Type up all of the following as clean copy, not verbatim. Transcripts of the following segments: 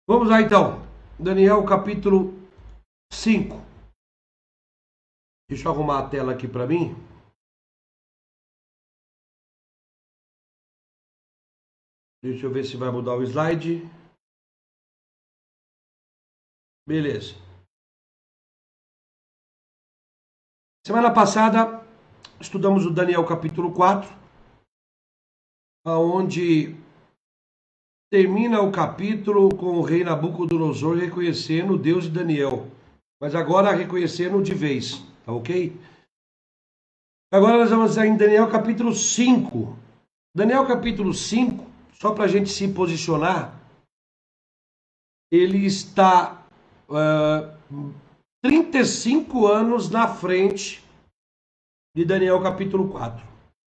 Vamos lá então. Daniel capítulo 5. Deixa eu arrumar a tela aqui para mim. Deixa eu ver se vai mudar o slide. Beleza. Semana passada estudamos o Daniel capítulo 4, aonde termina o capítulo com o rei Nabucodonosor reconhecendo o Deus de Daniel, mas agora reconhecendo de vez, tá ok? Agora nós vamos em Daniel capítulo 5. Daniel capítulo 5, só para a gente se posicionar, ele está 35 anos na frente de Daniel capítulo 4,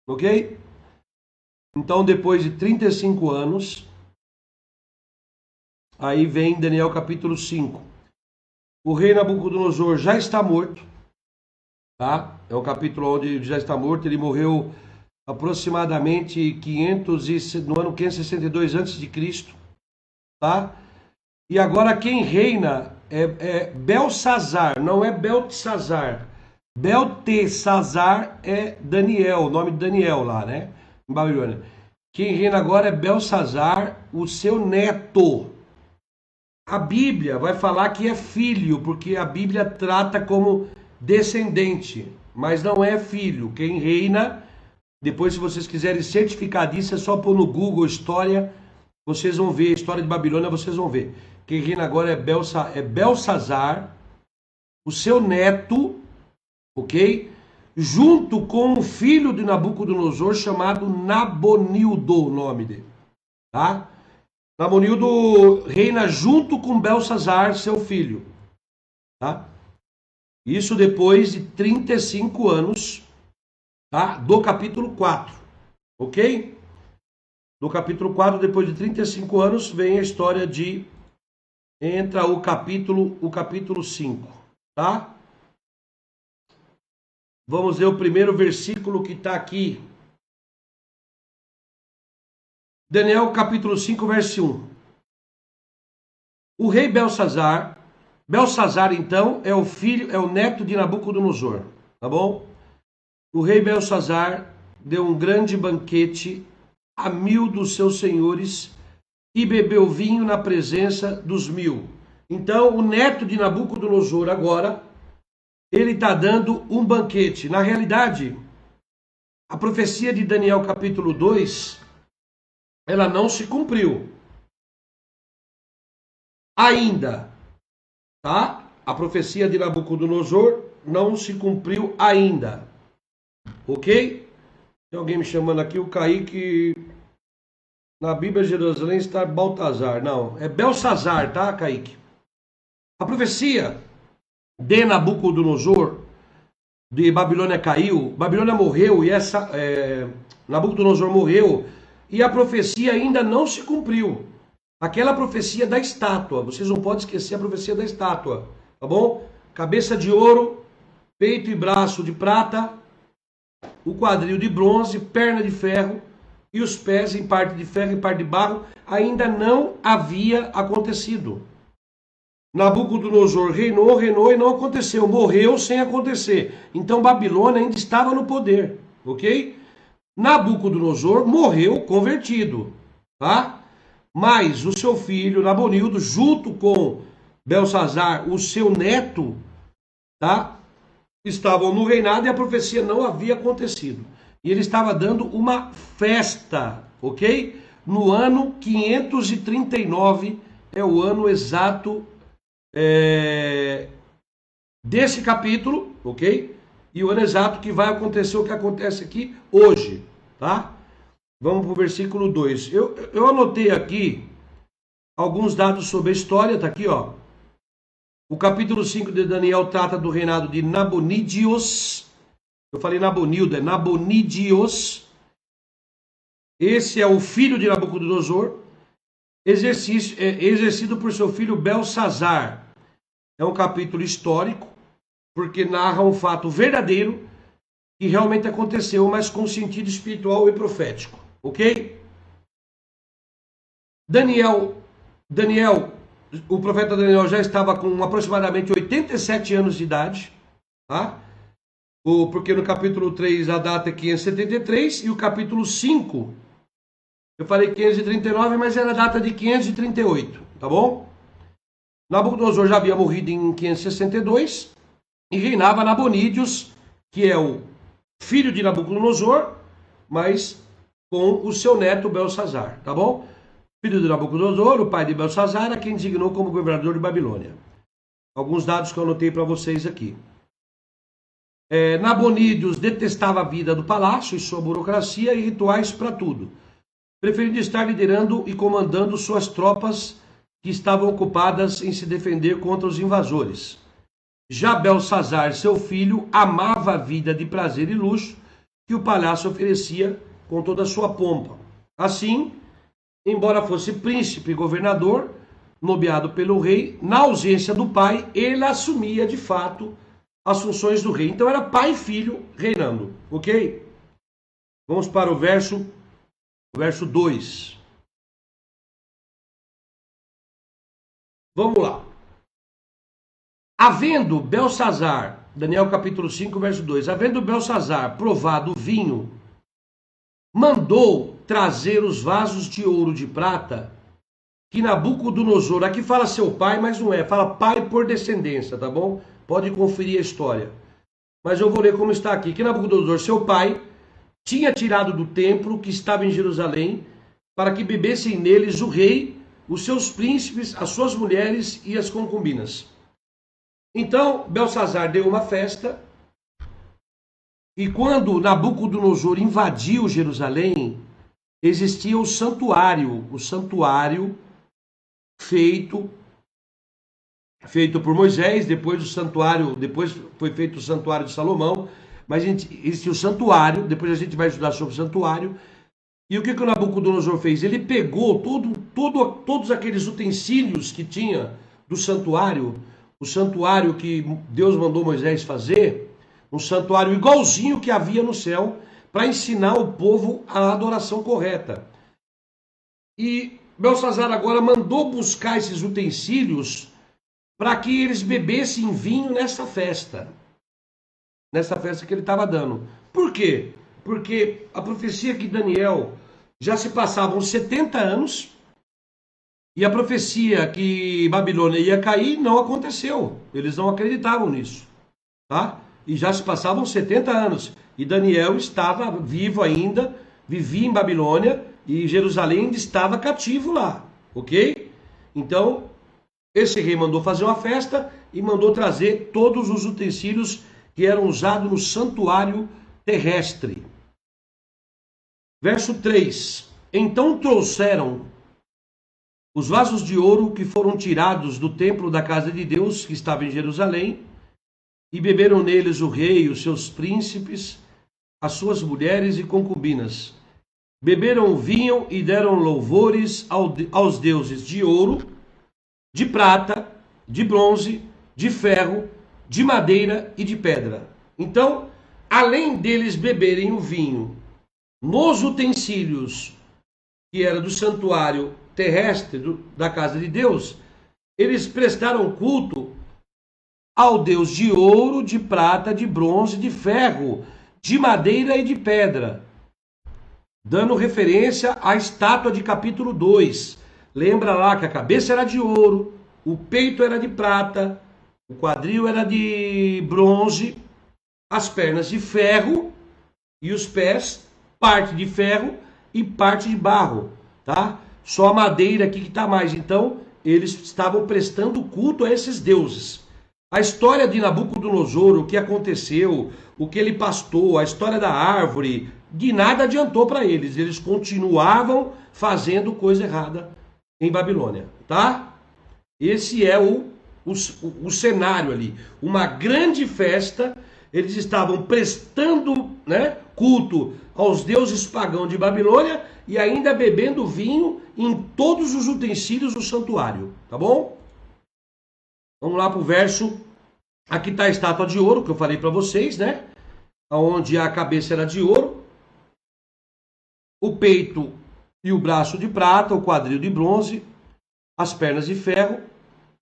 ok? Então, depois de 35 anos, aí vem Daniel capítulo 5. O rei Nabucodonosor já está morto, tá? É um capítulo onde ele já está morto. Ele morreu aproximadamente no ano 562 a.C., tá? E agora quem reina é Belsazar, não é Beltesazar. Beltesazar é Daniel, o nome de Daniel lá, né? Em Babilônia. Quem reina agora é Belsazar, o seu neto. A Bíblia vai falar que é filho, porque a Bíblia trata como descendente, mas não é filho. Quem reina, depois se vocês quiserem certificar disso, é só pôr no Google História, vocês vão ver, História de Babilônia, vocês vão ver. Quem reina agora é Belsazar, o seu neto, ok? Junto com o filho de Nabucodonosor, chamado Nabonildo, o nome dele, tá? Nabonildo reina junto com Belsazar, seu filho, tá? Isso depois de 35 anos, tá? Do capítulo 4, ok? Do capítulo 4, depois de 35 anos, vem a história de... Entra o capítulo 5, tá? Vamos ler o primeiro versículo que está aqui. Daniel capítulo 5, verso 1. O rei Belsazar então é o neto de Nabucodonosor, tá bom? O rei Belsazar deu um grande banquete a 1000 dos seus senhores e bebeu vinho na presença dos 1000. Então, o neto de Nabucodonosor agora, ele está dando um banquete. Na realidade, a profecia de Daniel capítulo 2, ela não se cumpriu ainda, tá? A profecia de Nabucodonosor não se cumpriu ainda, ok? Tem alguém me chamando aqui, o Kaique... Na Bíblia de Jerusalém está Baltazar. Não, é Belsazar, tá, Kaique? A profecia de Nabucodonosor, de Babilônia caiu, Babilônia morreu e Nabucodonosor morreu e a profecia ainda não se cumpriu. Aquela profecia da estátua, vocês não podem esquecer a profecia da estátua, tá bom? Cabeça de ouro, peito e braço de prata, o quadril de bronze, perna de ferro, e os pés em parte de ferro e parte de barro, ainda não havia acontecido. Nabucodonosor reinou e não aconteceu, morreu sem acontecer. Então Babilônia ainda estava no poder, ok? Nabucodonosor morreu convertido, tá? Mas o seu filho Nabonildo, junto com Belsazar, o seu neto, tá? Estavam no reinado e a profecia não havia acontecido. E ele estava dando uma festa, ok? No ano 539, é o ano exato desse capítulo, ok? E o ano exato que vai acontecer o que acontece aqui hoje, tá? Vamos para o versículo 2. Eu anotei aqui alguns dados sobre a história, tá aqui, ó. O capítulo 5 de Daniel trata do reinado de Nabonídeos. Eu falei Nabonildo, é Nabonídeos. Esse é o filho de Nabucodonosor, exercido por seu filho Belsazar. É um capítulo histórico, porque narra um fato verdadeiro que realmente aconteceu, mas com sentido espiritual e profético, ok? Daniel o profeta Daniel já estava com aproximadamente 87 anos de idade, tá? Porque no capítulo 3 a data é 573 e o capítulo 5, eu falei 539, mas era a data de 538, tá bom? Nabucodonosor já havia morrido em 562 e reinava Nabonídeos, que é o filho de Nabucodonosor, mas com o seu neto Belsazar, tá bom? Filho de Nabucodonosor, o pai de Belsazar, a quem designou como governador de Babilônia. Alguns dados que eu anotei para vocês aqui. Nabonídeos detestava a vida do palácio e sua burocracia e rituais para tudo, preferindo estar liderando e comandando suas tropas que estavam ocupadas em se defender contra os invasores. Já Belsazar, seu filho, amava a vida de prazer e luxo que o palácio oferecia com toda a sua pompa. Assim, embora fosse príncipe e governador, nomeado pelo rei, na ausência do pai, ele assumia de fato as funções do rei. Então era pai e filho reinando, ok? Vamos para o verso 2. Vamos lá. Havendo Belsazar, Daniel capítulo 5, verso 2, havendo Belsazar provado o vinho, mandou trazer os vasos de ouro e de prata que Nabucodonosor, aqui fala seu pai, mas não é, fala pai por descendência, tá bom? Pode conferir a história. Mas eu vou ler como está aqui, que Nabucodonosor, seu pai, tinha tirado do templo que estava em Jerusalém, para que bebessem neles o rei, os seus príncipes, as suas mulheres e as concubinas. Então, Belsazar deu uma festa, e quando Nabucodonosor invadiu Jerusalém, existia o santuário feito por Moisés, depois foi feito o santuário de Salomão, mas existia o santuário, depois a gente vai estudar sobre o santuário. E o que o Nabucodonosor fez? Ele pegou todos aqueles utensílios que tinha do santuário, o santuário que Deus mandou Moisés fazer, um santuário igualzinho que havia no céu, para ensinar o povo a adoração correta. E Belsazar agora mandou buscar esses utensílios para que eles bebessem vinho nessa festa que ele estava dando. Por quê? Porque a profecia que Daniel já se passavam 70 anos e a profecia que Babilônia ia cair não aconteceu. Eles não acreditavam nisso, tá? E já se passavam 70 anos e Daniel estava vivo ainda, vivia em Babilônia e Jerusalém ainda estava cativo lá, ok? Então, esse rei mandou fazer uma festa e mandou trazer todos os utensílios que eram usados no santuário terrestre. Verso 3. Então trouxeram os vasos de ouro que foram tirados do templo da casa de Deus, que estava em Jerusalém, e beberam neles o rei, os seus príncipes, as suas mulheres e concubinas. Beberam o vinho e deram louvores aos deuses de ouro, de prata, de bronze, de ferro, de madeira e de pedra. Então, além deles beberem o vinho nos utensílios que era do santuário terrestre da casa de Deus, eles prestaram culto ao Deus de ouro, de prata, de bronze, de ferro, de madeira e de pedra, dando referência à estátua de capítulo 2. Lembra lá que a cabeça era de ouro, o peito era de prata, o quadril era de bronze, as pernas de ferro e os pés, parte de ferro e parte de barro, tá? Só a madeira aqui que está mais. Então, eles estavam prestando culto a esses deuses. A história de Nabucodonosor, o que aconteceu, o que ele pastou, a história da árvore, de nada adiantou para eles. Eles continuavam fazendo coisa errada em Babilônia, tá? Esse é o cenário ali. Uma grande festa, eles estavam prestando, né, culto aos deuses pagãos de Babilônia e ainda bebendo vinho em todos os utensílios do santuário, tá bom? Vamos lá para o verso. Aqui está a estátua de ouro que eu falei para vocês, né? Onde a cabeça era de ouro, o peito e o braço de prata, o quadril de bronze, as pernas de ferro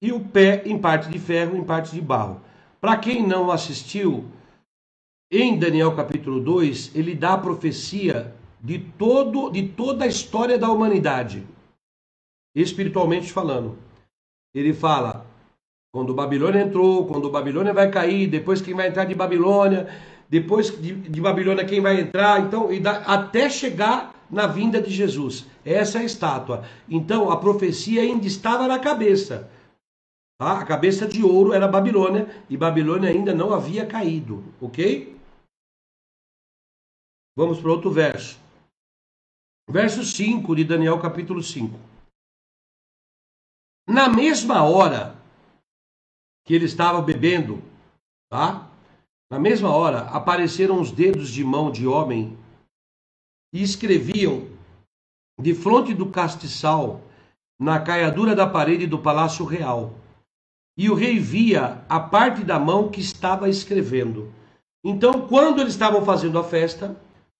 e o pé em parte de ferro, em parte de barro. Para quem não assistiu, em Daniel capítulo 2, ele dá a profecia de toda a história da humanidade, espiritualmente falando. Ele fala quando Babilônia entrou, quando Babilônia vai cair, depois quem vai entrar de Babilônia, depois de Babilônia quem vai entrar, então até chegar na vinda de Jesus. Essa é a estátua. Então a profecia ainda estava na cabeça. Tá? A cabeça de ouro era Babilônia e Babilônia ainda não havia caído, ok? Vamos para outro verso. Verso 5 de Daniel capítulo 5. Na mesma hora que ele estava bebendo, tá? Na mesma hora apareceram os dedos de mão de homem e escreviam de fronte do castiçal na caiadura da parede do palácio real. E o rei via a parte da mão que estava escrevendo. Então, quando eles estavam fazendo a festa,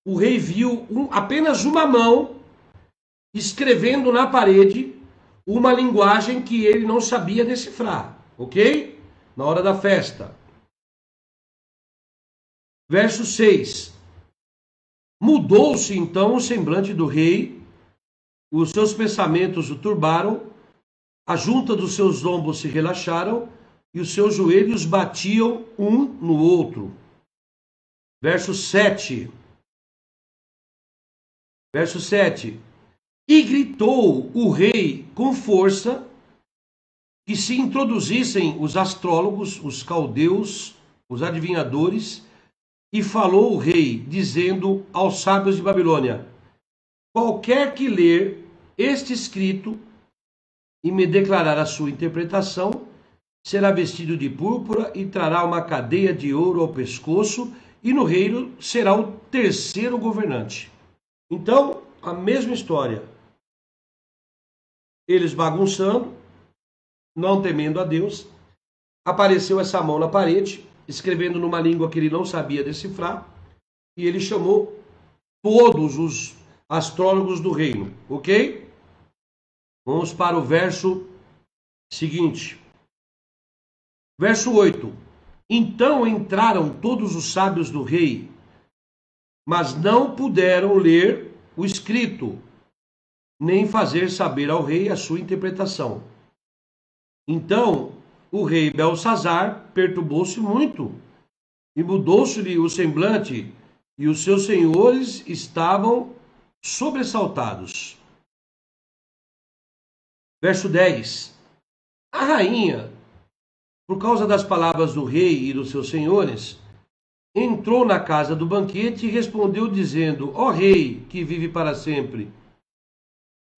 o rei viu apenas uma mão escrevendo na parede uma linguagem que ele não sabia decifrar, ok? Na hora da festa. Verso 6. Mudou-se então o semblante do rei, os seus pensamentos o turbaram, a junta dos seus ombros se relaxaram e os seus joelhos batiam um no outro. Verso 7. Verso 7. E gritou o rei com força que se introduzissem os astrólogos, os caldeus, os adivinhadores, e falou o rei, dizendo aos sábios de Babilônia: qualquer que ler este escrito e me declarar a sua interpretação, será vestido de púrpura e trará uma cadeia de ouro ao pescoço, e no reino será o terceiro governante. Então, a mesma história. Eles bagunçando, não temendo a Deus, apareceu essa mão na parede, escrevendo numa língua que ele não sabia decifrar, e ele chamou todos os astrólogos do reino, ok? Vamos para o verso seguinte. Verso 8. Então entraram todos os sábios do rei, mas não puderam ler o escrito, nem fazer saber ao rei a sua interpretação. Então o rei Belsazar perturbou-se muito, e mudou-se-lhe o semblante, e os seus senhores estavam sobressaltados. Verso 10. A rainha, por causa das palavras do rei e dos seus senhores, entrou na casa do banquete e respondeu dizendo: ó rei, que vive para sempre,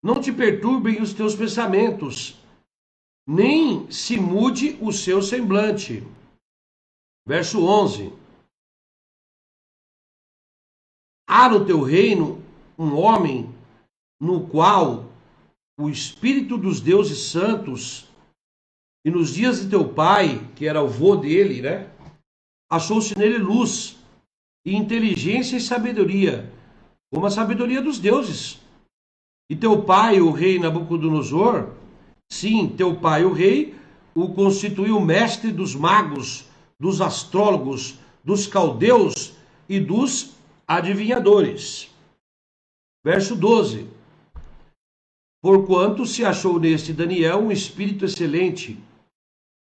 não te perturbem os teus pensamentos, nem se mude o seu semblante. Verso 11. Há no teu reino um homem no qual o Espírito dos deuses santos, e nos dias de teu pai, que era o vô dele, né? Achou-se nele luz, e inteligência e sabedoria, como a sabedoria dos deuses. E teu pai, o rei Nabucodonosor, sim, teu pai, o rei, o constituiu mestre dos magos, dos astrólogos, dos caldeus e dos adivinhadores. Verso 12. Porquanto se achou neste Daniel um espírito excelente,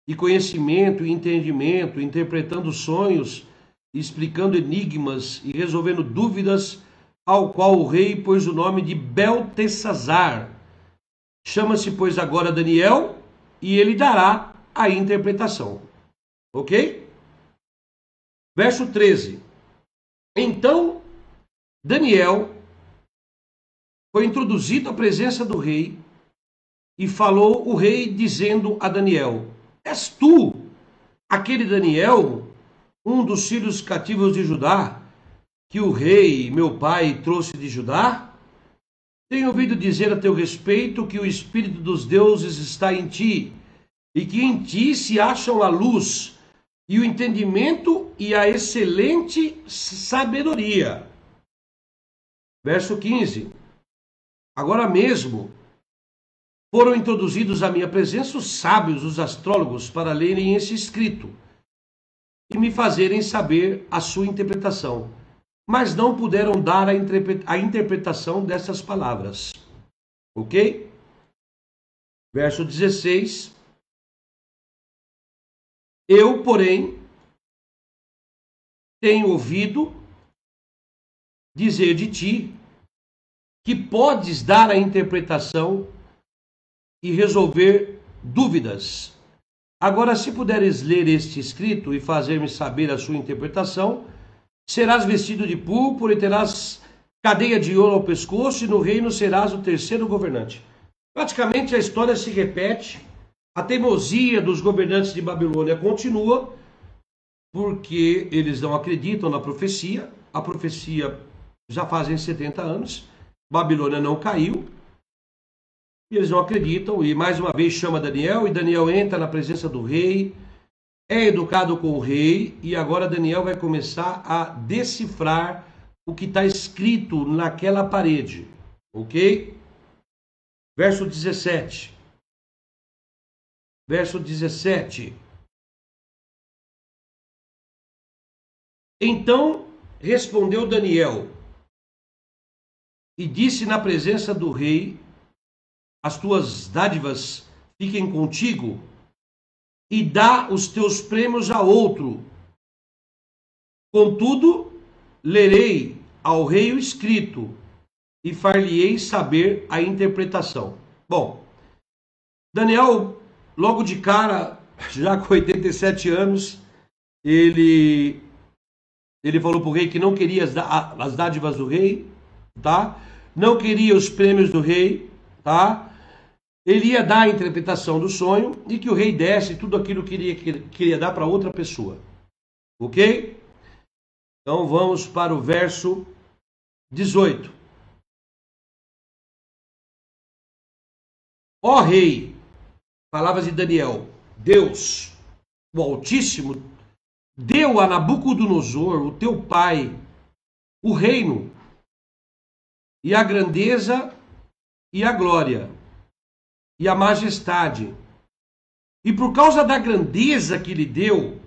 e conhecimento e entendimento, interpretando sonhos, explicando enigmas e resolvendo dúvidas, ao qual o rei pôs o nome de Beltesazar. Chama-se, pois, agora Daniel, e ele dará a interpretação. Ok? Verso 13. Então, Daniel foi introduzido à presença do rei, e falou o rei dizendo a Daniel: és tu, aquele Daniel, um dos filhos cativos de Judá, que o rei, meu pai, trouxe de Judá? Tenho ouvido dizer a teu respeito que o Espírito dos deuses está em ti, e que em ti se acham a luz, e o entendimento e a excelente sabedoria. Verso 15. Agora mesmo foram introduzidos à minha presença os sábios, os astrólogos, para lerem esse escrito e me fazerem saber a sua interpretação. Mas não puderam dar a interpretação dessas palavras. Ok? Verso 16. Eu, porém, tenho ouvido dizer de ti que podes dar a interpretação e resolver dúvidas. Agora, se puderes ler este escrito e fazer-me saber a sua interpretação, serás vestido de púrpura e terás cadeia de ouro ao pescoço, e no reino serás o terceiro governante. Praticamente a história se repete, a teimosia dos governantes de Babilônia continua, porque eles não acreditam na profecia. A profecia já fazem 70 anos, Babilônia não caiu, e eles não acreditam, e mais uma vez chama Daniel, e Daniel entra na presença do rei, é educado com o rei, e agora Daniel vai começar a decifrar o que está escrito naquela parede, ok? Verso 17. Verso 17. Então respondeu Daniel e disse na presença do rei: as tuas dádivas fiquem contigo, e dá os teus prêmios a outro. Contudo, lerei ao rei o escrito e far-lhe-ei saber a interpretação. Bom, Daniel, logo de cara, já com 87 anos, ele falou para o rei que não queria as dádivas do rei, tá? Não queria os prêmios do rei, tá? Ele ia dar a interpretação do sonho e que o rei desse tudo aquilo que queria dar para outra pessoa. Ok? Então vamos para o verso 18. Ó rei, palavras de Daniel, Deus, o Altíssimo, deu a Nabucodonosor, o teu pai, o reino, e a grandeza, e a glória, e a majestade. E por causa da grandeza que lhe deu,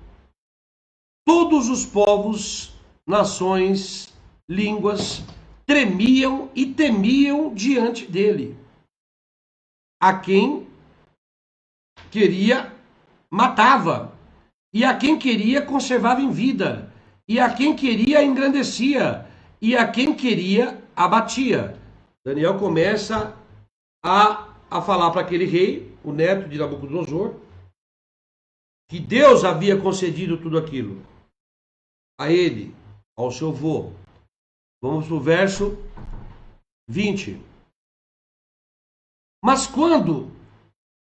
todos os povos, nações, línguas, tremiam e temiam diante dele. A quem queria, matava, e a quem queria, conservava em vida, e a quem queria, engrandecia, e a quem queria, abatia. Daniel começa a falar para aquele rei, o neto de Nabucodonosor, que Deus havia concedido tudo aquilo a ele, ao seu avô. Vamos para o verso 20. Mas quando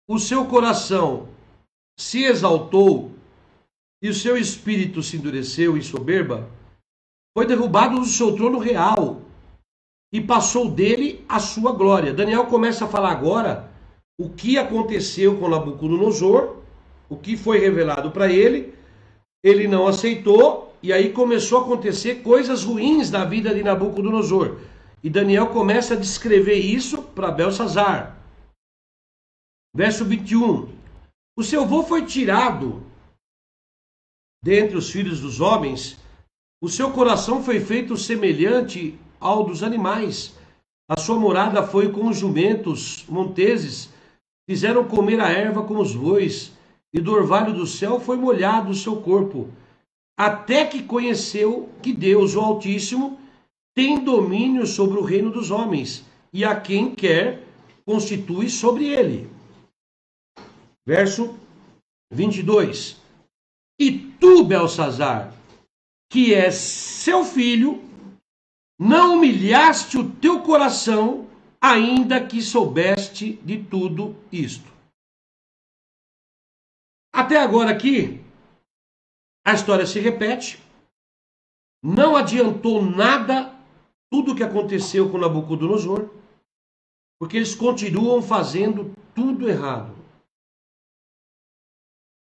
o seu coração se exaltou e o seu espírito se endureceu em soberba, foi derrubado do seu trono real e passou dele a sua glória. Daniel começa a falar agora o que aconteceu com Nabucodonosor, o que foi revelado para ele, ele não aceitou, e aí começou a acontecer coisas ruins na vida de Nabucodonosor. E Daniel começa a descrever isso para Belsazar. Verso 21. O seu avô foi tirado dentre os filhos dos homens, o seu coração foi feito semelhante ao dos animais. A sua morada foi com os jumentos monteses, fizeram comer a erva como os bois, e do orvalho do céu foi molhado o seu corpo, até que conheceu que Deus, o Altíssimo, tem domínio sobre o reino dos homens, e a quem quer constitui sobre ele. Verso 22. E tu, Belsazar, que és seu filho, não humilhaste o teu coração, ainda que soubeste de tudo isto. Até agora aqui, a história se repete. Não adiantou nada tudo o que aconteceu com Nabucodonosor, porque eles continuam fazendo tudo errado.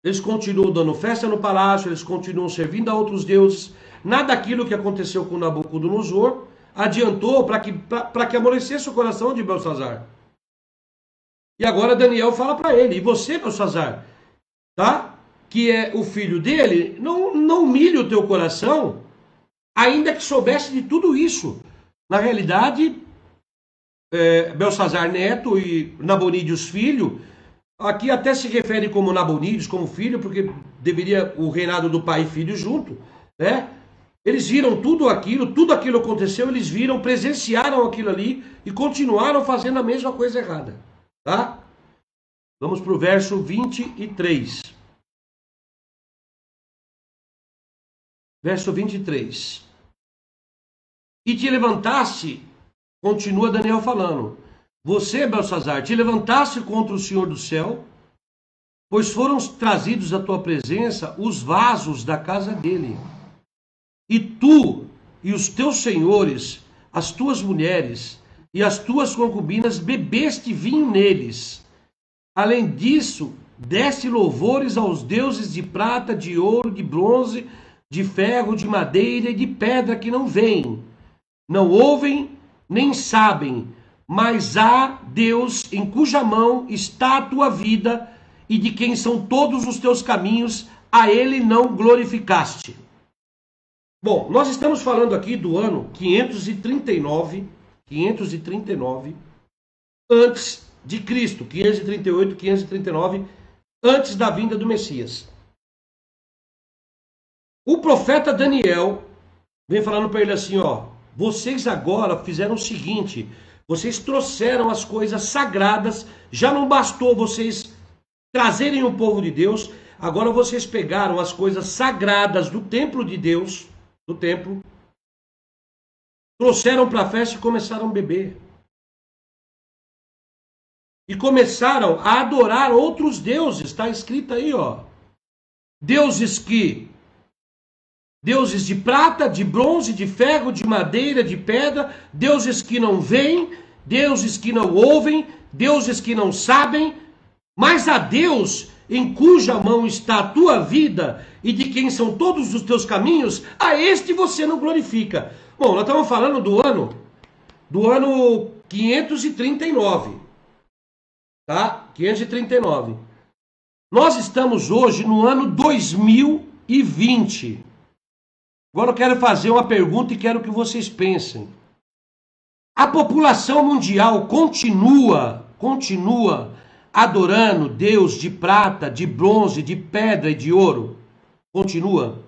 Eles continuam dando festa no palácio, eles continuam servindo a outros deuses. Nada daquilo que aconteceu com Nabucodonosor adiantou para que amolecesse o coração de Belsazar. E agora Daniel fala para ele, e você, Belsazar, tá? Que é o filho dele, não humilhe o teu coração, ainda que soubesse de tudo isso. Na realidade, Belsazar neto e Nabonídeos filho, aqui até se refere como Nabonídeos, como filho, porque deveria o reinado do pai e filho junto, né? Eles viram tudo aquilo aconteceu, eles viram, presenciaram aquilo ali e continuaram fazendo a mesma coisa errada, tá? Vamos para o verso 23. Verso 23. E te levantasse, continua Daniel falando, você, Belsazar, te levantasse contra o Senhor do céu, pois foram trazidos à tua presença os vasos da casa dele. E tu e os teus senhores, as tuas mulheres e as tuas concubinas bebeste vinho neles. Além disso, deste louvores aos deuses de prata, de ouro, de bronze, de ferro, de madeira e de pedra que não veem, não ouvem, nem sabem, mas há Deus em cuja mão está a tua vida e de quem são todos os teus caminhos, a ele não glorificaste. Bom, nós estamos falando aqui do ano 539 antes de Cristo, 538, 539, antes da vinda do Messias. O profeta Daniel vem falando para ele assim, ó, vocês agora fizeram o seguinte, vocês trouxeram as coisas sagradas, já não bastou vocês trazerem o povo de Deus, agora vocês pegaram as coisas sagradas do templo de Deus, do templo, trouxeram para a festa e começaram a beber. E começaram a adorar outros deuses, está escrito aí, ó. Deuses de prata, de bronze, de ferro, de madeira, de pedra, deuses que não veem, deuses que não ouvem, deuses que não sabem, mas a Deus em cuja mão está a tua vida e de quem são todos os teus caminhos, a este você não glorifica. Bom, nós estamos falando do ano 539, tá? 539. Nós estamos hoje no ano 2020. Agora eu quero fazer uma pergunta e quero que vocês pensem. A população mundial continua adorando Deus de prata, de bronze, de pedra e de ouro? Continua.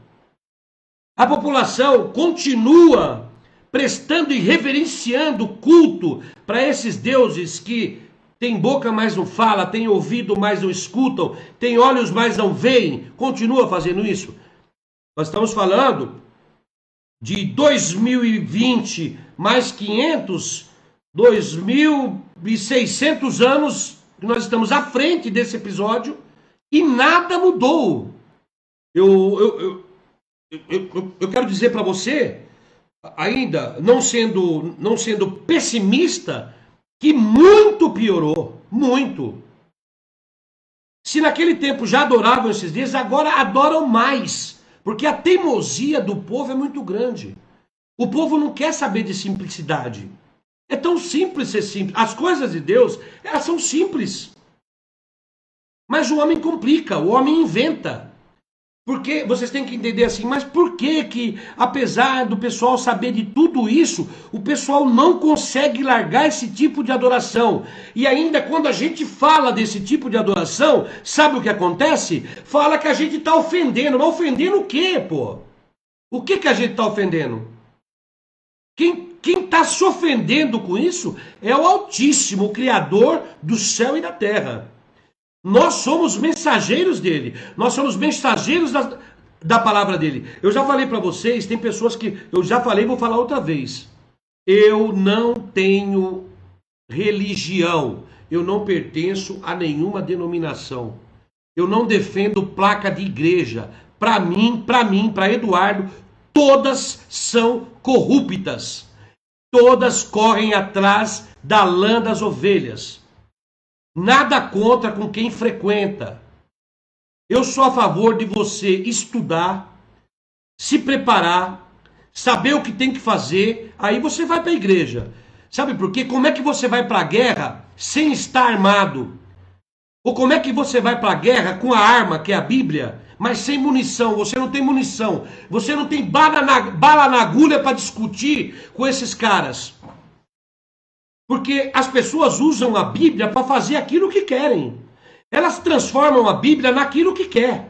A população continua prestando e reverenciando culto para esses deuses que têm boca, mas não fala, têm ouvido, mas não escutam, têm olhos, mas não veem? Continua fazendo isso? Nós estamos falando de 2020 mais 500, 2.600 anos que nós estamos à frente desse episódio e nada mudou. Eu quero dizer para você, ainda não sendo pessimista, que muito piorou, muito. Se naquele tempo já adoravam esses deuses, agora adoram mais, porque a teimosia do povo é muito grande. O povo não quer saber de simplicidade. É tão simples ser simples. As coisas de Deus, elas são simples. Mas o homem complica, o homem inventa. Porque vocês têm que entender assim, mas por que apesar do pessoal saber de tudo isso, o pessoal não consegue largar esse tipo de adoração? E ainda quando a gente fala desse tipo de adoração, sabe o que acontece? Fala que a gente está ofendendo. Mas ofendendo o quê, pô? O que a gente está ofendendo? Quem está se ofendendo com isso é o Altíssimo, o Criador do céu e da terra. Nós somos mensageiros dele. Nós somos mensageiros da palavra dele. Eu já falei para vocês, tem pessoas que eu já falei, vou falar outra vez. Eu não tenho religião. Eu não pertenço a nenhuma denominação. Eu não defendo placa de igreja. Para mim, para Eduardo, todas são corruptas. Todas correm atrás da lã das ovelhas. Nada contra com quem frequenta. Eu sou a favor de você estudar, se preparar, saber o que tem que fazer, aí você vai para a igreja. Sabe por quê? Como é que você vai para a guerra sem estar armado? Ou como é que você vai para a guerra com a arma, que é a Bíblia, mas sem munição? Você não tem munição, você não tem bala na agulha para discutir com esses caras. Porque as pessoas usam a Bíblia para fazer aquilo que querem. Elas transformam a Bíblia naquilo que quer.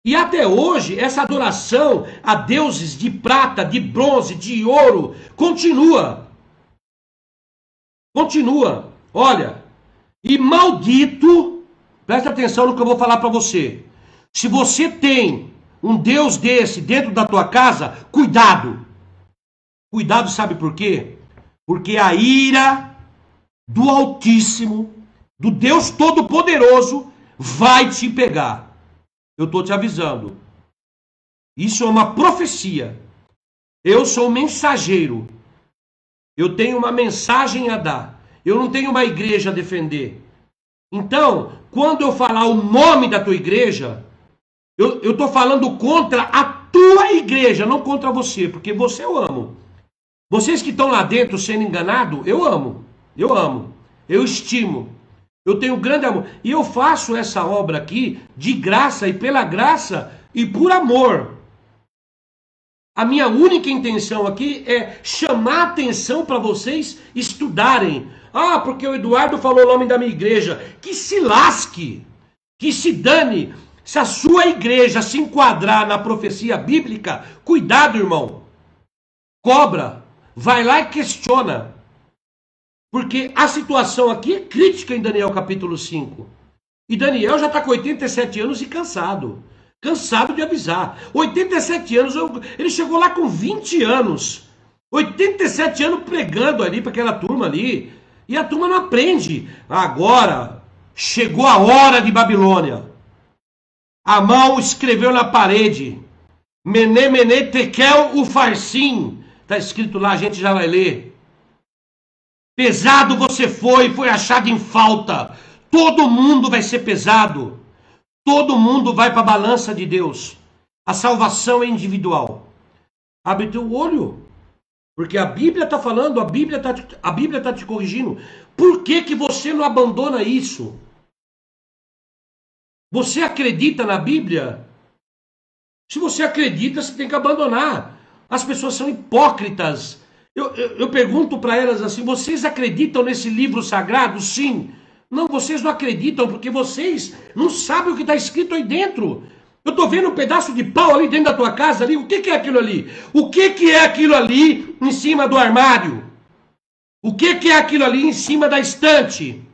E até hoje, essa adoração a deuses de prata, de bronze, de ouro, continua. Continua. Olha, e maldito, presta atenção no que eu vou falar para você. Se você tem um Deus desse dentro da tua casa, cuidado. Cuidado, sabe por quê? Porque a ira do Altíssimo, do Deus Todo-Poderoso, vai te pegar. Eu estou te avisando. Isso é uma profecia. Eu sou um mensageiro. Eu tenho uma mensagem a dar. Eu não tenho uma igreja a defender. Então, quando eu falar o nome da tua igreja, eu estou falando contra a tua igreja, não contra você, porque você eu amo. Vocês que estão lá dentro sendo enganados, eu amo. Eu amo. Eu estimo. Eu tenho grande amor. E eu faço essa obra aqui de graça e pela graça e por amor. A minha única intenção aqui é chamar atenção para vocês estudarem. Ah, porque o Eduardo falou o nome da minha igreja. Que se lasque. Que se dane. Se a sua igreja se enquadrar na profecia bíblica, cuidado, irmão. Cobra. Vai lá e questiona. Porque a situação aqui é crítica em Daniel capítulo 5. E Daniel já está com 87 anos e cansado. Cansado de avisar. 87 anos, ele chegou lá com 20 anos. 87 anos pregando ali para aquela turma ali. E a turma não aprende. Agora, chegou a hora de Babilônia. A mão escreveu na parede. Mené, mené, tekel, ufarsim. Está escrito lá, a gente já vai ler. Pesado você foi achado em falta. Todo mundo vai ser pesado. Todo mundo vai para a balança de Deus. A salvação é individual. Abre teu olho. Porque a Bíblia está falando, a Bíblia está te corrigindo. Por que que você não abandona isso? Você acredita na Bíblia? Se você acredita, você tem que abandonar. As pessoas são hipócritas. Eu pergunto para elas assim, vocês acreditam nesse livro sagrado? Sim. Não, vocês não acreditam porque vocês não sabem o que está escrito aí dentro. Eu estou vendo um pedaço de pau ali dentro da tua casa ali. O que é aquilo ali? O que é aquilo ali em cima do armário? O que é aquilo ali em cima da estante?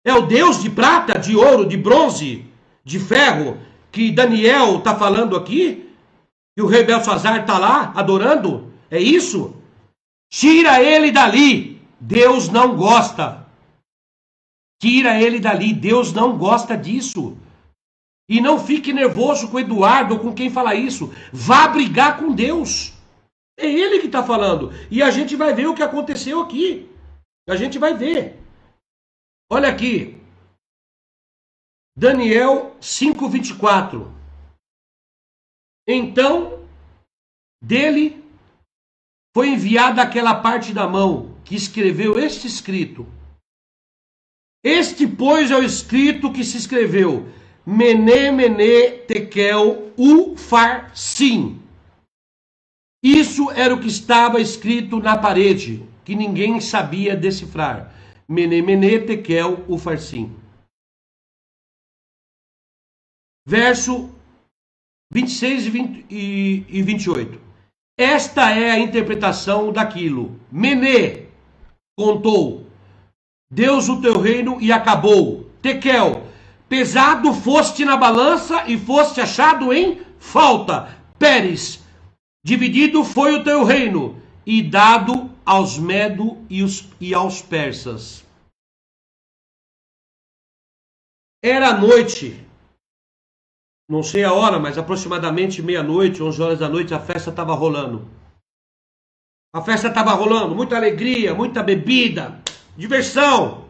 É o Deus de prata, de ouro, de bronze, de ferro que Daniel está falando aqui? E o rei Belsazar está lá adorando? É isso? Tira ele dali. Deus não gosta. Tira ele dali. Deus não gosta disso. E não fique nervoso com o Eduardo ou com quem fala isso. Vá brigar com Deus. É ele que está falando. E a gente vai ver o que aconteceu aqui. A gente vai ver. Olha aqui. Daniel 5:24. Então, dele foi enviada aquela parte da mão que escreveu este escrito. Este, pois, é o escrito que se escreveu. Mené, mené, tekel, ufarsim. Isso era o que estava escrito na parede, que ninguém sabia decifrar. Mené, mené, tekel, ufarsim. Verso 26 e 28. Esta é a interpretação daquilo. Mené, contou. Deus o teu reino e acabou. Tekel, pesado foste na balança e foste achado em falta. Pérez, dividido foi o teu reino e dado aos medos e aos persas. Era noite, não sei a hora, mas aproximadamente meia-noite, 11 horas da noite, a festa estava rolando. A festa estava rolando, muita alegria, muita bebida, diversão,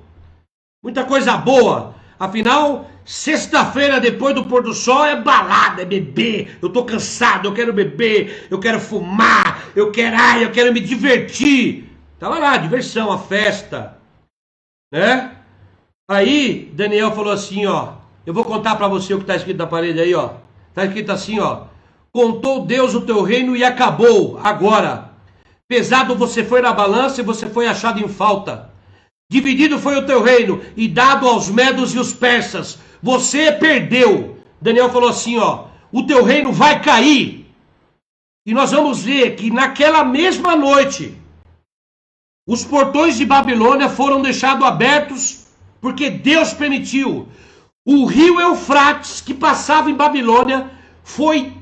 muita coisa boa. Afinal, sexta-feira depois do pôr do sol é balada, é beber. Eu tô cansado, eu quero beber, eu quero fumar, eu quero me divertir. Tava lá, diversão, a festa. É? Aí Daniel falou assim, ó. Eu vou contar para você o que está escrito na parede aí, ó. Está escrito assim, ó. Contou Deus o teu reino e acabou. Agora, pesado você foi na balança e você foi achado em falta. Dividido foi o teu reino e dado aos medos e os persas. Você perdeu. Daniel falou assim, ó. O teu reino vai cair. E nós vamos ver que naquela mesma noite, os portões de Babilônia foram deixados abertos porque Deus permitiu. O rio Eufrates, que passava em Babilônia, foi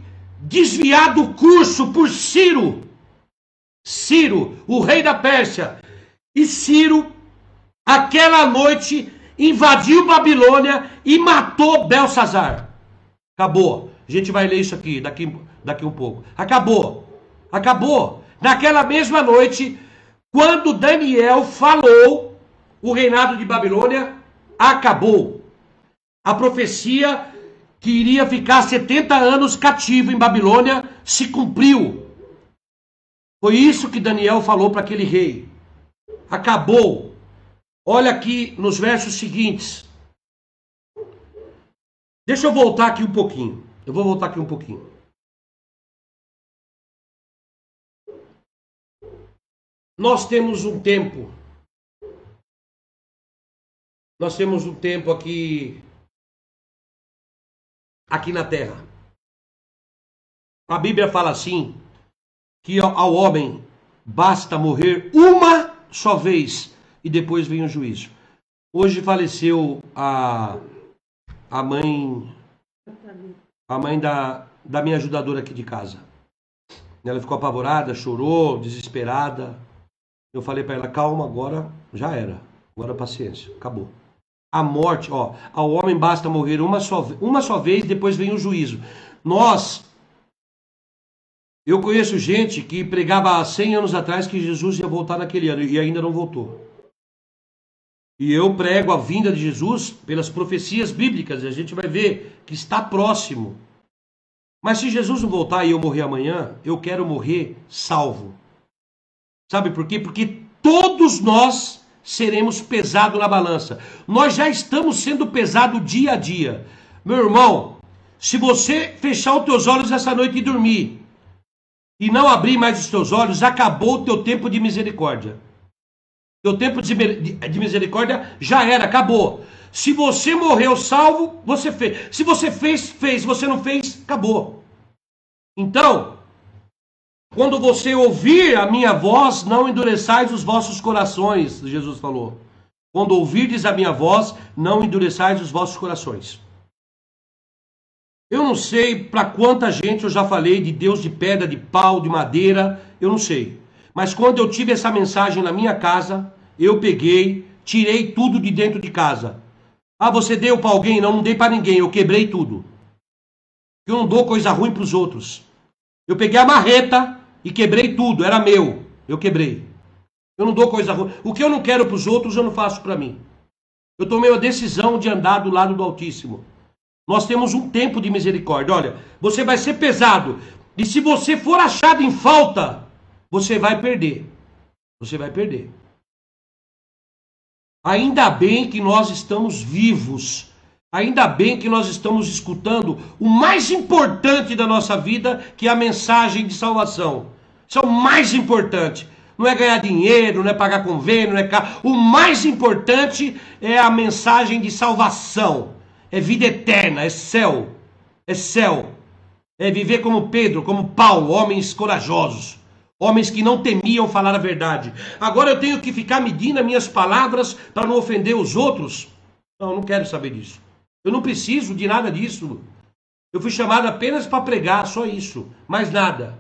desviado o curso por Ciro. Ciro, o rei da Pérsia. E Ciro, aquela noite, invadiu Babilônia e matou Belsazar. Acabou. A gente vai ler isso aqui daqui um pouco. Acabou. Acabou. Naquela mesma noite, quando Daniel falou, o reinado de Babilônia acabou. A profecia que iria ficar 70 anos cativo em Babilônia se cumpriu. Foi isso que Daniel falou para aquele rei. Acabou. Olha aqui nos versos seguintes. Deixa eu voltar aqui um pouquinho. Eu vou voltar aqui um pouquinho. Nós temos um tempo. Nós temos um tempo aqui na terra. A Bíblia fala assim, que ao homem basta morrer uma só vez e depois vem o juízo. Hoje faleceu a mãe da minha ajudadora aqui de casa. Ela ficou apavorada, chorou, desesperada. Eu falei para ela, calma, agora já era. Agora paciência, acabou. A morte, ó, ao homem basta morrer uma só vez, depois vem o juízo. Eu conheço gente que pregava há 100 anos atrás que Jesus ia voltar naquele ano e ainda não voltou. E eu prego a vinda de Jesus pelas profecias bíblicas, e a gente vai ver que está próximo. Mas se Jesus não voltar e eu morrer amanhã, eu quero morrer salvo. Sabe por quê? Porque todos nós seremos pesados na balança. Nós já estamos sendo pesados dia a dia. Meu irmão, se você fechar os teus olhos essa noite e dormir, e não abrir mais os teus olhos, acabou o teu tempo de misericórdia. Teu tempo de misericórdia já era, acabou. Se você morreu salvo, você fez. Se você fez. Se você não fez, acabou. Então, quando você ouvir a minha voz, não endureçais os vossos corações, Jesus falou. Quando ouvirdes a minha voz, não endureçais os vossos corações. Eu não sei para quanta gente eu já falei de Deus de pedra, de pau, de madeira, eu não sei. Mas quando eu tive essa mensagem na minha casa, eu peguei, tirei tudo de dentro de casa. Ah, você deu para alguém? Não, não dei para ninguém, eu quebrei tudo. Eu não dou coisa ruim para os outros. Eu peguei a marreta e quebrei tudo, era meu, eu quebrei. Eu não dou coisa ruim. O que eu não quero para os outros, eu não faço para mim. Eu tomei a decisão de andar do lado do Altíssimo. Nós temos um tempo de misericórdia. Olha, você vai ser pesado. E se você for achado em falta, você vai perder. Você vai perder. Ainda bem que nós estamos vivos. Ainda bem que nós estamos escutando o mais importante da nossa vida, que é a mensagem de salvação. Isso é o mais importante. Não é ganhar dinheiro, não é pagar convênio, não é carro. O mais importante é a mensagem de salvação. É vida eterna, é céu. É céu. É viver como Pedro, como Paulo, homens corajosos. Homens que não temiam falar a verdade. Agora eu tenho que ficar medindo as minhas palavras para não ofender os outros? Não, eu não quero saber disso. Eu não preciso de nada disso. Eu fui chamado apenas para pregar, só isso. Mais nada.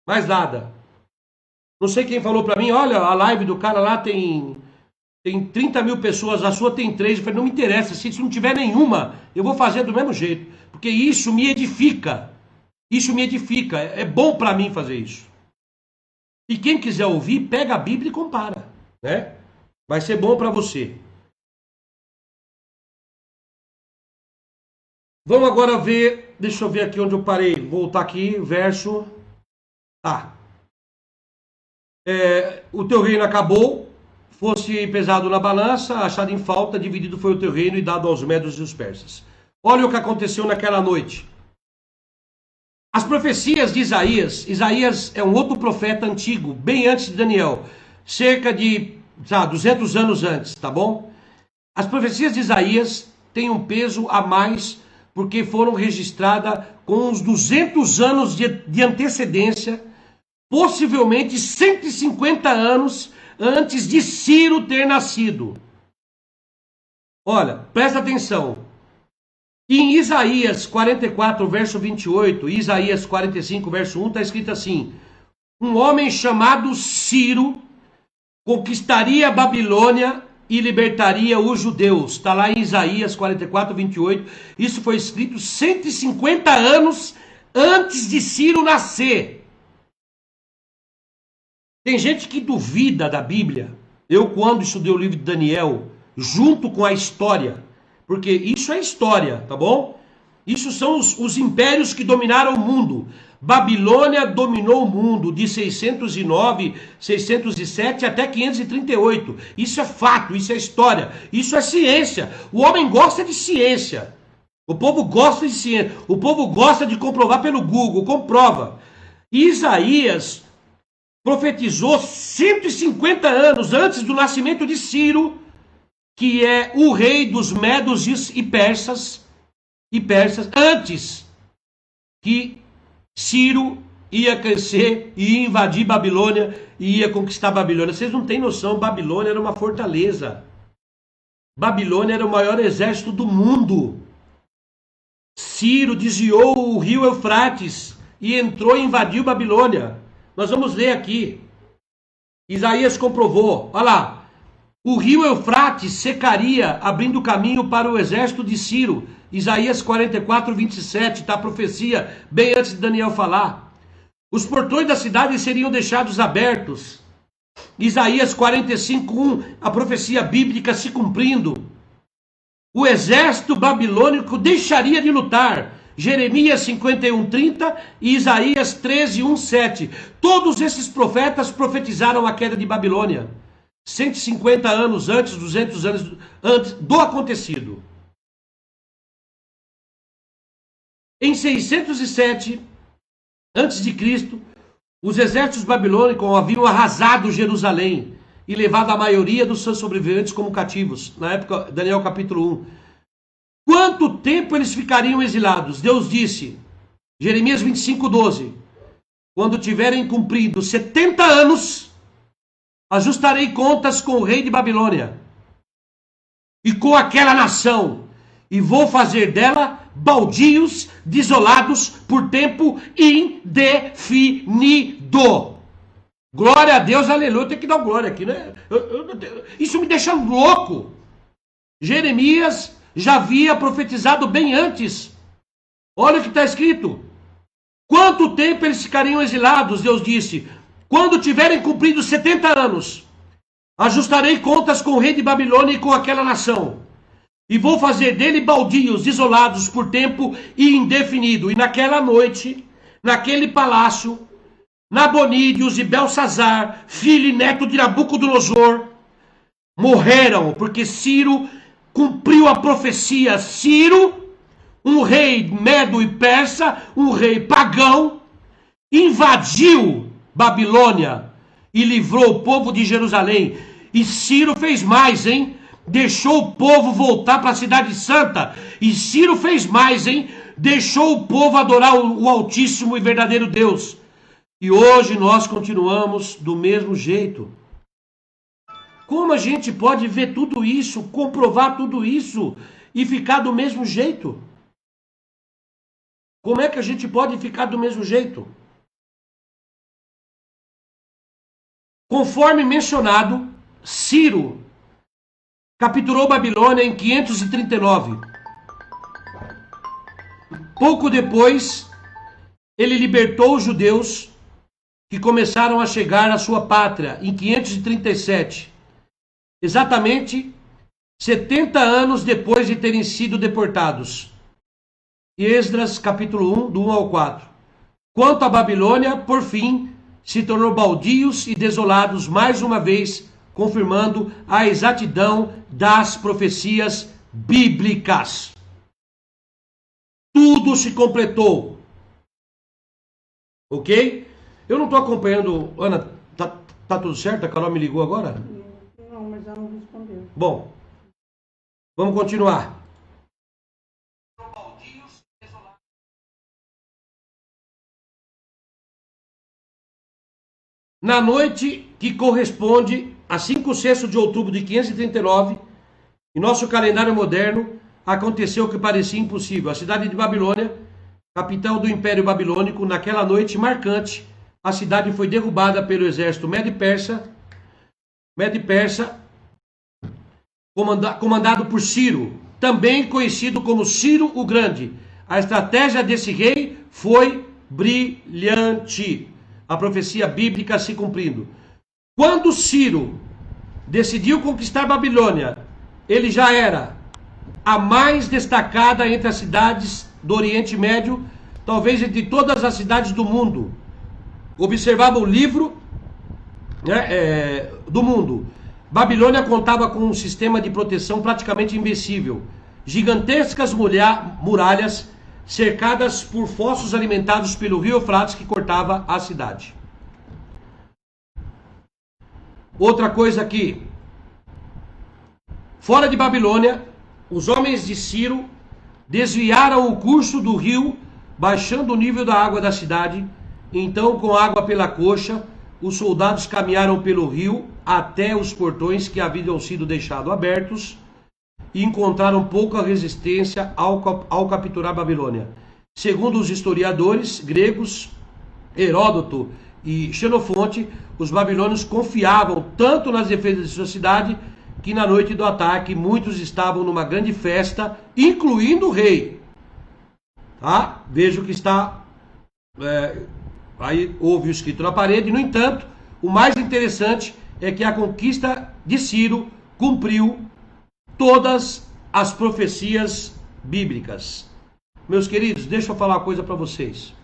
Mais nada. Não sei quem falou para mim, olha, a live do cara lá tem 30 mil pessoas, a sua tem 3. Eu falei, não me interessa, se não tiver nenhuma, eu vou fazer do mesmo jeito. Porque isso me edifica. Isso me edifica. É bom para mim fazer isso. E quem quiser ouvir, pega a Bíblia e compara. Né? Vai ser bom para você. Vamos agora ver, deixa eu ver aqui onde eu parei. Voltar aqui, verso... O teu reino acabou. fosse pesado na balança, achado em falta, dividido foi o teu reino e dado aos medos e os persas. Olha o que aconteceu naquela noite. As profecias de Isaías, Isaías é um outro profeta antigo, bem antes de Daniel, cerca de 200 anos antes, tá bom? As profecias de Isaías têm um peso a mais, porque foram registradas com uns 200 anos de antecedência, possivelmente 150 anos antes de Ciro ter nascido. Olha, presta atenção. Em Isaías 44, verso 28, e Isaías 45, verso 1, está escrito assim: um homem chamado Ciro conquistaria a Babilônia e libertaria os judeus. Está lá em Isaías 44, 28. Isso foi escrito 150 anos antes de Ciro nascer. Tem gente que duvida da Bíblia. Eu, quando estudei o livro de Daniel, junto com a história, porque isso é história, tá bom? Isso são os impérios que dominaram o mundo. Babilônia dominou o mundo de 609, 607 até 538. Isso é fato, isso é história, isso é ciência. O homem gosta de ciência. O povo gosta de ciência. O povo gosta de comprovar pelo Google, comprova. Isaías profetizou 150 anos antes do nascimento de Ciro, que é o rei dos medos e persas, antes que Ciro ia crescer e ia invadir Babilônia e ia conquistar Babilônia. Vocês não têm noção, Babilônia era uma fortaleza. Babilônia era o maior exército do mundo. Ciro desviou o rio Eufrates e entrou e invadiu Babilônia. Nós vamos ler aqui. Isaías comprovou. Olha lá. O rio Eufrates secaria, abrindo caminho para o exército de Ciro. Isaías 44, 27, está a profecia, bem antes de Daniel falar. Os portões da cidade seriam deixados abertos. Isaías 45, 1, a profecia bíblica se cumprindo. O exército babilônico deixaria de lutar. Jeremias 51, 30 e Isaías 13, 1, 7. Todos esses profetas profetizaram a queda de Babilônia. 150 anos antes, 200 anos antes do acontecido. Em 607 a.C., os exércitos babilônicos haviam arrasado Jerusalém e levado a maioria dos seus sobreviventes como cativos. Na época, Daniel capítulo 1. Quanto tempo eles ficariam exilados? Deus disse, Jeremias 25, 12. Quando tiverem cumprido 70 anos, ajustarei contas com o rei de Babilônia e com aquela nação, e vou fazer dela baldios desolados por tempo indefinido. Glória a Deus, aleluia. Tem que dar glória aqui, né? Isso me deixa louco. Jeremias já havia profetizado bem antes. Olha o que está escrito. Quanto tempo eles ficariam exilados? Deus disse, quando tiverem cumprido 70 anos, ajustarei contas com o rei de Babilônia e com aquela nação, e vou fazer dele baldios desolados por tempo indefinido. E naquela noite, naquele palácio, Nabonídeos e Belsazar, filho e neto de Nabucodonosor, morreram, porque Ciro cumpriu a profecia. Ciro, um rei medo e persa, um rei pagão, invadiu Babilônia e livrou o povo de Jerusalém. E Ciro fez mais, hein? Deixou o povo voltar para a cidade santa. E Ciro fez mais, hein? Deixou o povo adorar o Altíssimo e verdadeiro Deus. E hoje nós continuamos do mesmo jeito. Como a gente pode ver tudo isso, comprovar tudo isso e ficar do mesmo jeito? Como é que a gente pode ficar do mesmo jeito? Conforme mencionado, Ciro capturou Babilônia em 539. Pouco depois, ele libertou os judeus que começaram a chegar à sua pátria em 537. Exatamente 70 anos depois de terem sido deportados. Esdras capítulo 1, do 1 ao 4. Quanto à Babilônia, por fim, se tornou baldios e desolados mais uma vez confirmando a exatidão das profecias bíblicas. Tudo se completou. Ok? Eu não estou acompanhando. Ana, tá tudo certo? A Carol me ligou agora? Não, mas ela não respondeu. Bom, vamos continuar. Na noite que corresponde a 5/6 de outubro de 539, em nosso calendário moderno, aconteceu o que parecia impossível. A cidade de Babilônia, capital do Império Babilônico, naquela noite marcante, a cidade foi derrubada pelo exército Mede-Persa, comandado por Ciro, também conhecido como Ciro o Grande. A estratégia desse rei foi brilhante. A profecia bíblica se cumprindo. Quando Ciro decidiu conquistar Babilônia, ele já era a mais destacada entre as cidades do Oriente Médio, talvez entre todas as cidades do mundo. Observava o livro do mundo. Babilônia contava com um sistema de proteção praticamente invencível. Gigantescas muralhas cercadas por fossos alimentados pelo rio Eufrates que cortava a cidade. Outra coisa aqui. Fora de Babilônia, os homens de Ciro desviaram o curso do rio, baixando o nível da água da cidade. Então, com água pela coxa, os soldados caminharam pelo rio até os portões que haviam sido deixados abertos e encontraram pouca resistência ao capturar Babilônia. Segundo os historiadores gregos, Heródoto e Xenofonte, os babilônios confiavam tanto nas defesas de sua cidade que na noite do ataque muitos estavam numa grande festa, incluindo o rei. Tá? Veja o que está... aí houve o escrito na parede. No entanto, o mais interessante é que a conquista de Ciro cumpriu todas as profecias bíblicas. Meus queridos, deixa eu falar uma coisa para vocês.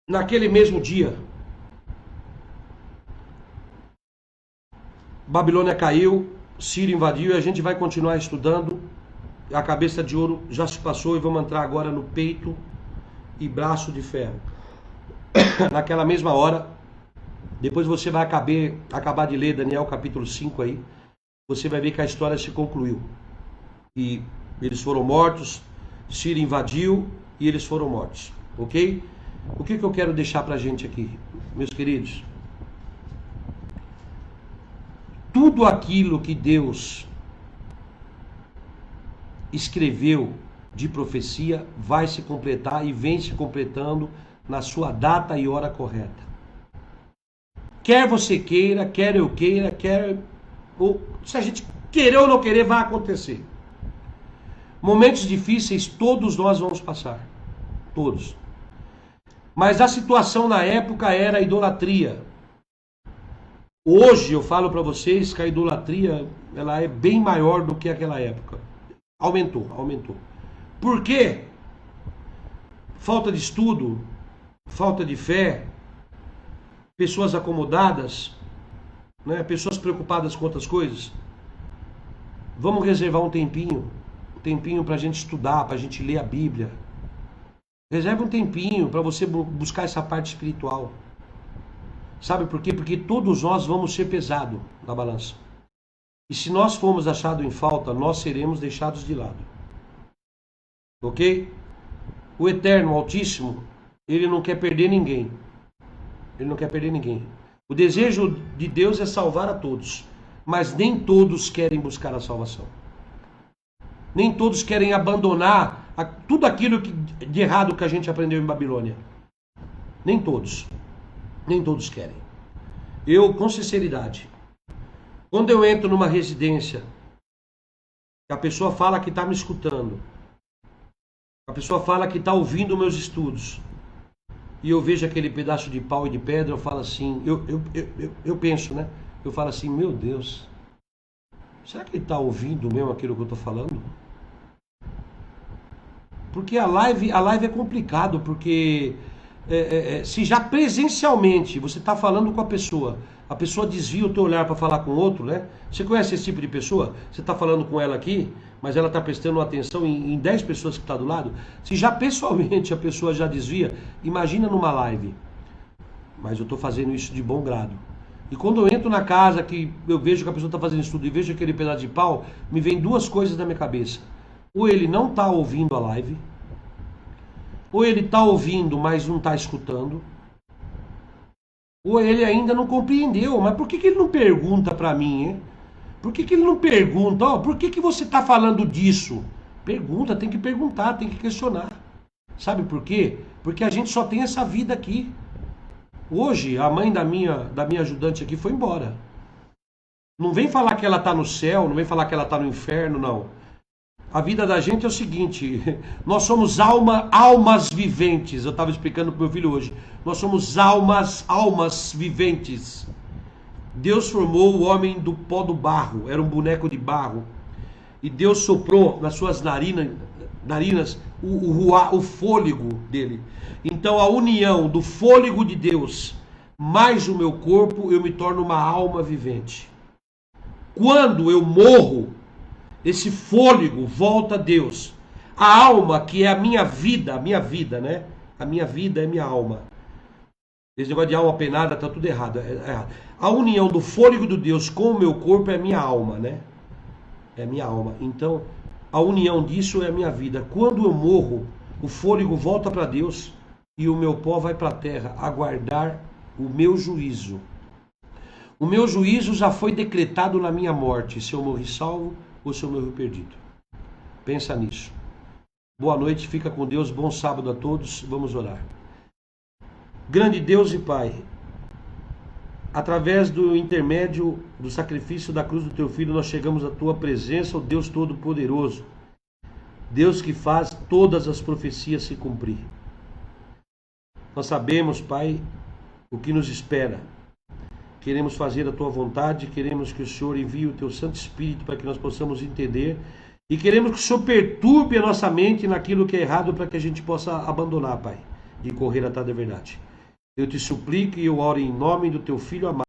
Naquele mesmo dia, Babilônia caiu, Ciro invadiu e a gente vai continuar estudando. A cabeça de ouro já se passou e vamos entrar agora no peito e braço de ferro. Naquela mesma hora, depois você vai acabar de ler Daniel capítulo 5 aí, você vai ver que a história se concluiu. E eles foram mortos, Ciro invadiu e eles foram mortos. Ok? O que eu quero deixar pra gente aqui, meus queridos? Tudo aquilo que Deus escreveu de profecia vai se completar e vem se completando na sua data e hora correta. Quer você queira, quer eu queira, se a gente querer ou não querer, vai acontecer. Momentos difíceis todos nós vamos passar. Todos. Mas a situação na época era a idolatria. Hoje eu falo para vocês que a idolatria ela é bem maior do que aquela época. Aumentou. Por quê? Falta de estudo, falta de fé, pessoas acomodadas, né? Pessoas preocupadas com outras coisas. Vamos reservar um tempinho para a gente estudar, para a gente ler a Bíblia. Reserve um tempinho para você buscar essa parte espiritual. Sabe por quê? Porque todos nós vamos ser pesados na balança. E se nós formos achados em falta, nós seremos deixados de lado. Ok? O Eterno, o Altíssimo, Ele não quer perder ninguém. Ele não quer perder ninguém. O desejo de Deus é salvar a todos. Mas nem todos querem buscar a salvação. Nem todos querem abandonar tudo aquilo de errado que a gente aprendeu em Babilônia. Nem todos. Nem todos querem. Eu, com sinceridade, quando eu entro numa residência, a pessoa fala que está me escutando, a pessoa fala que está ouvindo meus estudos, e eu vejo aquele pedaço de pau e de pedra, eu falo assim, eu penso, né? Eu falo assim, meu Deus, será que ele está ouvindo mesmo aquilo que eu estou falando? Porque a live é complicado, porque se já presencialmente você está falando com a pessoa desvia o teu olhar para falar com outro, né? Você conhece esse tipo de pessoa? Você está falando com ela aqui, mas ela está prestando atenção em 10 pessoas que estão do lado. Se já pessoalmente a pessoa já desvia, imagina numa live. Mas eu estou fazendo isso de bom grado. E quando eu entro na casa, que eu vejo que a pessoa está fazendo isso tudo e vejo aquele pedaço de pau, me vem duas coisas na minha cabeça. Ou ele não está ouvindo a live, ou ele está ouvindo, mas não está escutando, ou ele ainda não compreendeu. Mas por que ele não pergunta para mim, hein? Por que ele não pergunta, ó, por que você está falando disso? Pergunta, tem que perguntar, tem que questionar. Sabe por quê? Porque a gente só tem essa vida aqui. Hoje, a mãe da minha ajudante aqui foi embora. Não vem falar que ela está no céu, não vem falar que ela está no inferno, não. A vida da gente é o seguinte, nós somos almas viventes. Eu estava explicando para o meu filho hoje. Nós somos almas viventes. Deus formou o homem do pó do barro, era um boneco de barro. E Deus soprou nas suas narinas o fôlego dele. Então a união do fôlego de Deus mais o meu corpo, eu me torno uma alma vivente. Quando eu morro, esse fôlego volta a Deus. A alma, que é a minha vida, né? A minha vida é minha alma. Esse negócio de alma penada tá tudo errado. A união do fôlego de Deus com o meu corpo é minha alma, né? É minha alma. Então, a união disso é a minha vida. Quando eu morro, o fôlego volta para Deus e o meu pó vai para a terra aguardar o meu juízo. O meu juízo já foi decretado na minha morte, se eu morri salvo ou se eu morri perdido. Pensa nisso. Boa noite, fica com Deus, bom sábado a todos, vamos orar. Grande Deus e Pai, através do intermédio do sacrifício da cruz do Teu Filho, nós chegamos à Tua presença, ó Deus Todo-Poderoso, Deus que faz todas as profecias se cumprir. Nós sabemos, Pai, o que nos espera. Queremos fazer a Tua vontade, queremos que o Senhor envie o Teu Santo Espírito para que nós possamos entender e queremos que o Senhor perturbe a nossa mente naquilo que é errado para que a gente possa abandonar, Pai, e correr atrás da verdade. Eu te suplico e eu oro em nome do Teu Filho amado.